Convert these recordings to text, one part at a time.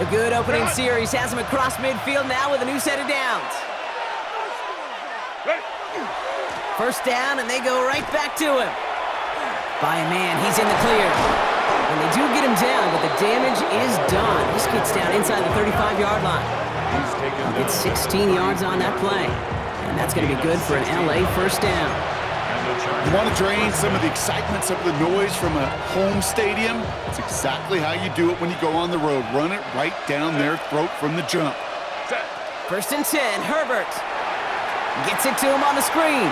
A good opening series has him across midfield now with a new set of downs. First down, and they go right back to him. By a man, he's in the clear. And they do get him down, but the damage is done. This gets down inside the 35-yard line. He'll get 16 yards on that play. And that's going to be good for an LA first down. You want to drain some of the excitement, some of the noise from a home stadium? It's exactly how you do it when you go on the road. Run it right down their throat from the jump. First and 10, Herbert. Gets it to him on the screen.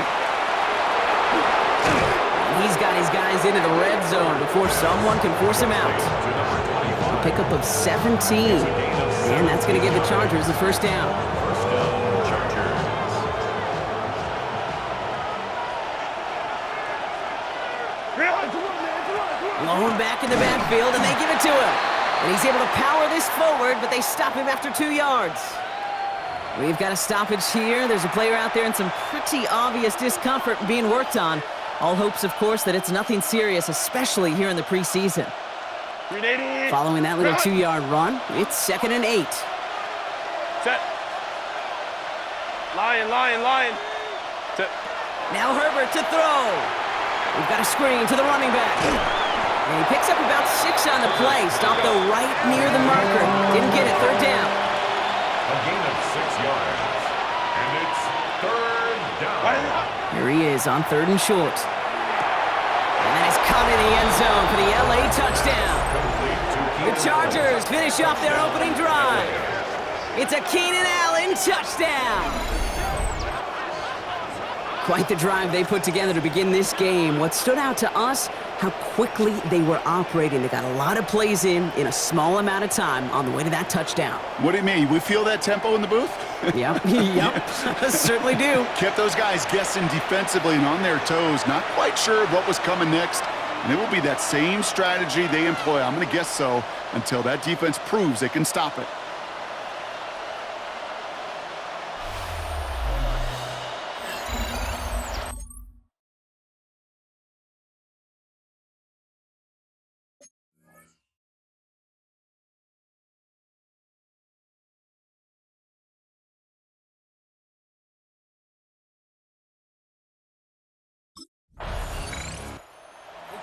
And he's got his guys into the red zone before someone can force him out. A pickup of 17. And that's going to give the Chargers the first down. Lone back in the backfield, and they give it to him. And he's able to power this forward, but they stop him after 2 yards. We've got a stoppage here. There's a player out there in some pretty obvious discomfort being worked on. All hopes, of course, that it's nothing serious, especially here in the preseason. Following that little 2-yard run, it's 2nd and 8. Set. Lion. Set. Now Herbert to throw. We've got a screen to the running back. And he picks up about 6 on the play. Stopped though right near the marker. Didn't get it. Third down. A gain of 6 yards. And it's 3rd down. Here he is on 3rd and short. And then he's caught in the end zone for the LA touchdown. The Chargers finish off their opening drive. It's a Keenan Allen touchdown. Quite the drive they put together to begin this game. What stood out to us, how quickly they were operating. They got a lot of plays in a small amount of time on the way to that touchdown. What do you mean? We feel that tempo in the booth? Yep, certainly do. Kept those guys guessing defensively and on their toes, not quite sure what was coming next. And it will be that same strategy they employ, I'm going to guess so, until that defense proves they can stop it.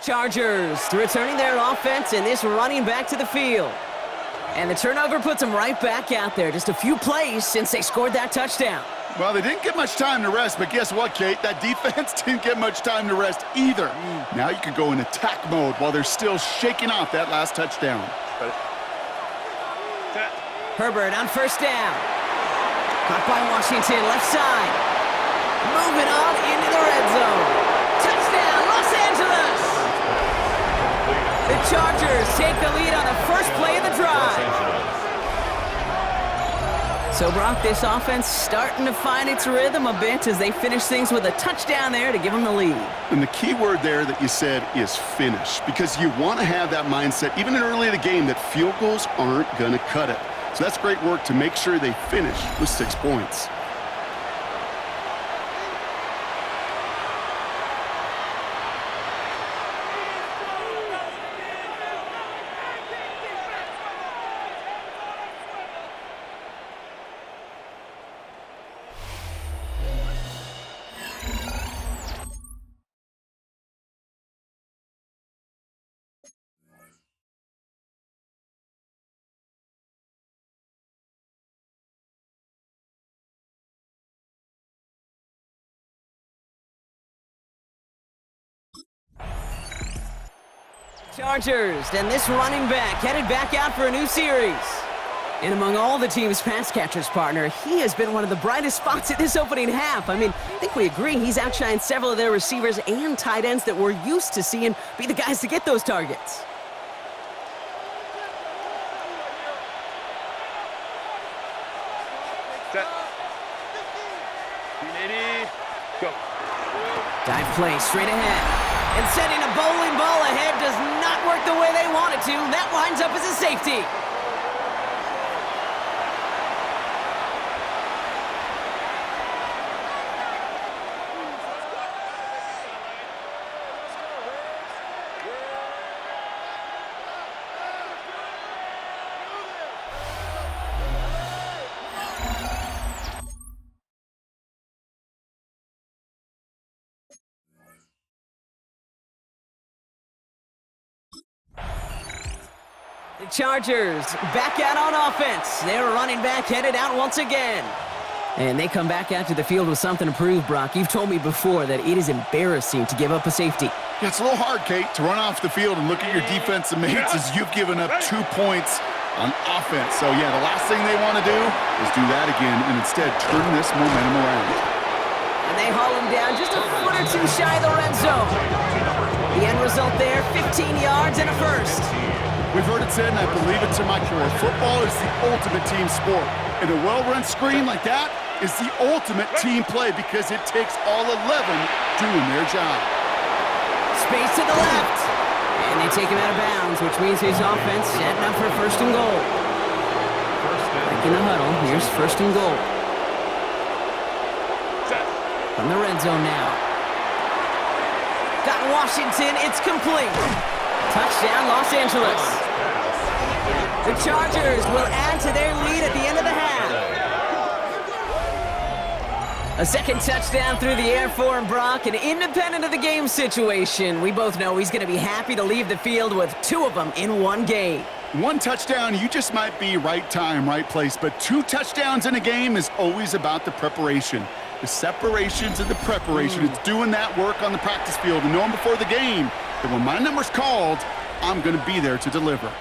Chargers returning their offense and this running back to the field. And the turnover puts them right back out there. Just a few plays since they scored that touchdown. Well, they didn't get much time to rest, but guess what, Kate? That defense didn't get much time to rest either. Now you can go in attack mode while they're still shaking off that last touchdown. Herbert on first down. Caught by Washington, left side. Moving on into the red zone. Touchdown, Los Angeles! The Chargers take the lead on the first play of the drive. So, Brock, this offense starting to find its rhythm a bit as they finish things with a touchdown there to give them the lead. And the key word there that you said is finish, because you want to have that mindset, even early in the game, that field goals aren't going to cut it. So that's great work to make sure they finish with 6 points. Chargers, and this running back headed back out for a new series. And among all the team's pass catchers, partner, he has been one of the brightest spots in this opening half. I mean, I think we agree he's outshined several of their receivers and tight ends that we're used to seeing be the guys to get those targets. Set. 380. Go. Dive play straight ahead. And sending a bowling ball ahead does not work the way they want it to. That winds up as a safety. The Chargers back out on offense. They're running back headed out once again. And they come back out to the field with something to prove, Brock. You've told me before that it is embarrassing to give up a safety. Yeah, it's a little hard, Kate, to run off the field and look at your defensive mates as you've given up 2 points on offense. So, yeah, the last thing they want to do is do that again and instead turn this momentum around. And they haul him down just a foot or two shy of the red zone. The end result there, 15 yards and a first. We've heard it said, and I believe it to my core, football is the ultimate team sport. And a well-run screen like that is the ultimate team play because it takes all 11 doing their job. Space to the left. And they take him out of bounds, which means his offense setting up for first and goal. Back in the huddle, here's first and goal. From the red zone now. Got Washington, it's complete. Touchdown, Los Angeles. The Chargers will add to their lead at the end of the half. A second touchdown through the air for him, Brock, and independent of the game situation, we both know he's going to be happy to leave the field with 2 of them in one game. 1 touchdown, you just might be right time, right place, but 2 touchdowns in a game is always about the preparation. The separations and the preparation. It's doing that work on the practice field and knowing before the game that when my number's called, I'm going to be there to deliver.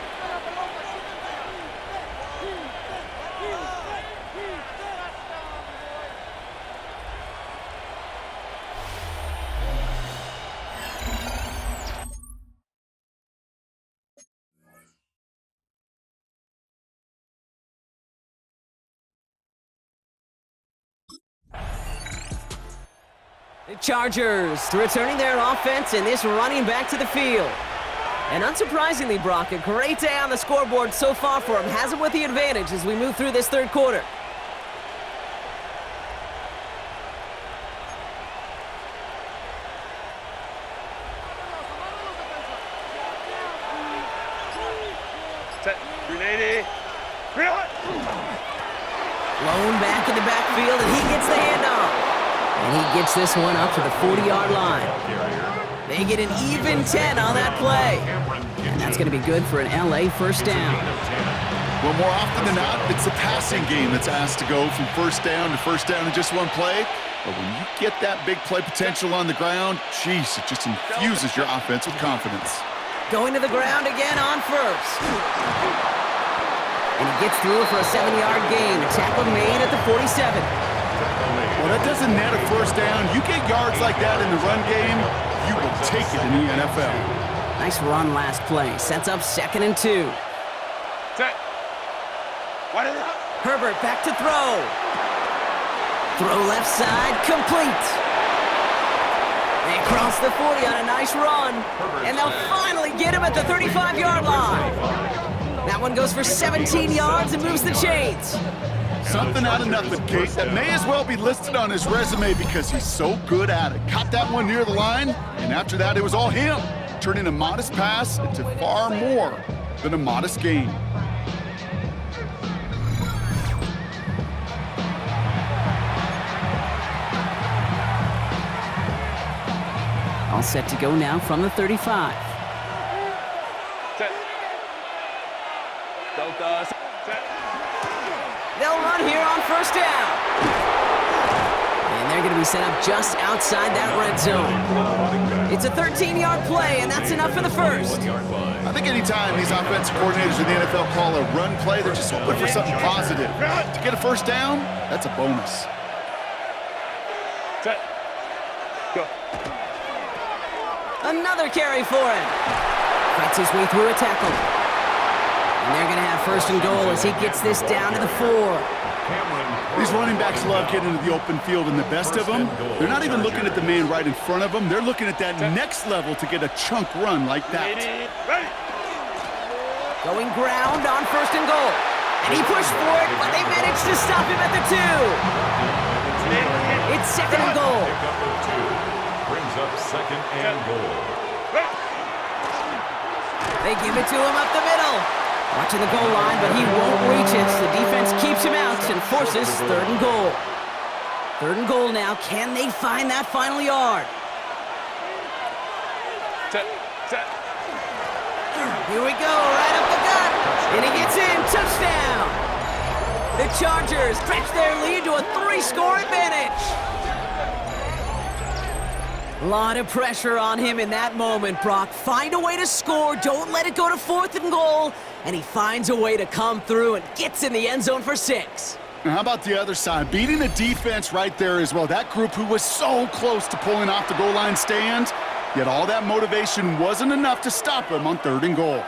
The Chargers returning their offense and this running back to the field. And unsurprisingly, Brock, a great day on the scoreboard so far for him. Has him with the advantage as we move through this third quarter. Set. 380. Blown back in the backfield, and he gets the handoff. And he gets this one up to the 40-yard line. They get an even 10 on that play. And that's going to be good for an LA first down. Well, more often than not, it's the passing game that's asked to go from first down in just one play. But when you get that big play potential on the ground, geez, it just infuses your offense with confidence. Going to the ground again on first. And he gets through for a 7-yard gain. A tackle made at the 47. Well, that doesn't net a first down. You get yards like that in the run game, you will take it in the NFL. Nice run last play. Sets up 2nd and 2. Set. What is it? Herbert back to throw. Throw left side, complete. They cross the 40 on a nice run. And they'll finally get him at the 35-yard line. That one goes for 17 yards and moves the chains. Something out of nothing, Kate. That may as well be listed on his resume because he's so good at it. Caught that one near the line, and after that, it was all him. Turning a modest pass into far more than a modest gain. All set to go now from the 35. Set. Delta. Set. They'll run here on first down. And they're going to be set up just outside that red zone. It's a 13-yard play, and that's enough for the first. I think anytime these offensive coordinators in the NFL call a run play, they're just hoping for something positive. To get a first down, that's a bonus. Set. Go. Another carry for him. Fights his way through a tackle. And they're going to have first and goal as he gets this down to the 4. These running backs love getting into the open field, and the best of them, they're not even looking at the man right in front of them. They're looking at that next level to get a chunk run like that. Ready. Going ground on first and goal. And he pushed for it, but they managed to stop him at the 2. It's 2nd and goal. Brings up 2nd and goal. They give it to him up the middle. Watching the goal line, but he won't reach it. The defense keeps him out and forces 3rd and goal. 3rd and goal now. Can they find that final yard? Set. Set. Here we go, right up the gut. And he gets in. Touchdown! The Chargers stretch their lead to a 3-score advantage. A lot of pressure on him in that moment, Brock. Find a way to score. Don't let it go to 4th and goal. And he finds a way to come through and gets in the end zone for 6. And how about the other side? Beating the defense right there as well. That group who was so close to pulling off the goal line stand, yet all that motivation wasn't enough to stop him on 3rd and goal.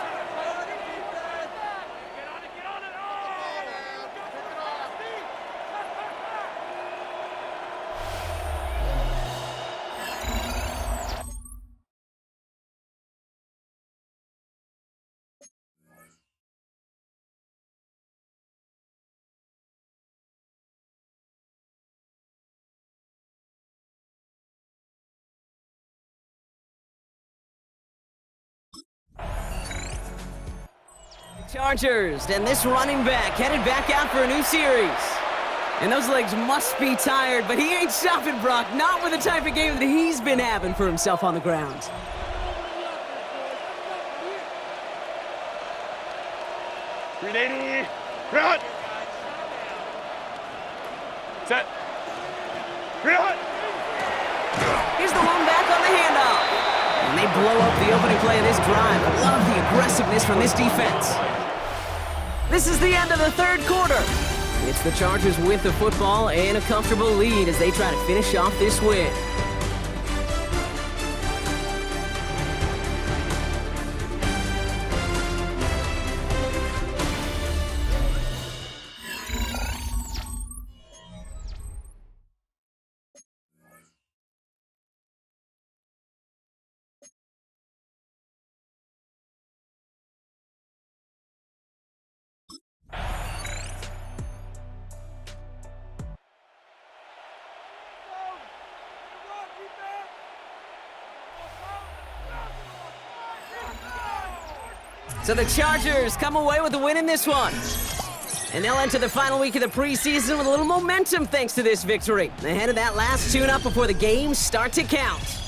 Chargers, and this running back headed back out for a new series. And those legs must be tired, but he ain't stopping, Brock. Not with the type of game that he's been having for himself on the ground. Ready, run! Set. Run! Here's the one back on the handoff. And they blow up the opening play of this drive. Love the aggressiveness from this defense. This is the end of the 3rd quarter. It's the Chargers with the football and a comfortable lead as they try to finish off this win. So the Chargers come away with a win in this one. And they'll enter the final week of the preseason with a little momentum thanks to this victory. Ahead of that last tune-up before the games start to count.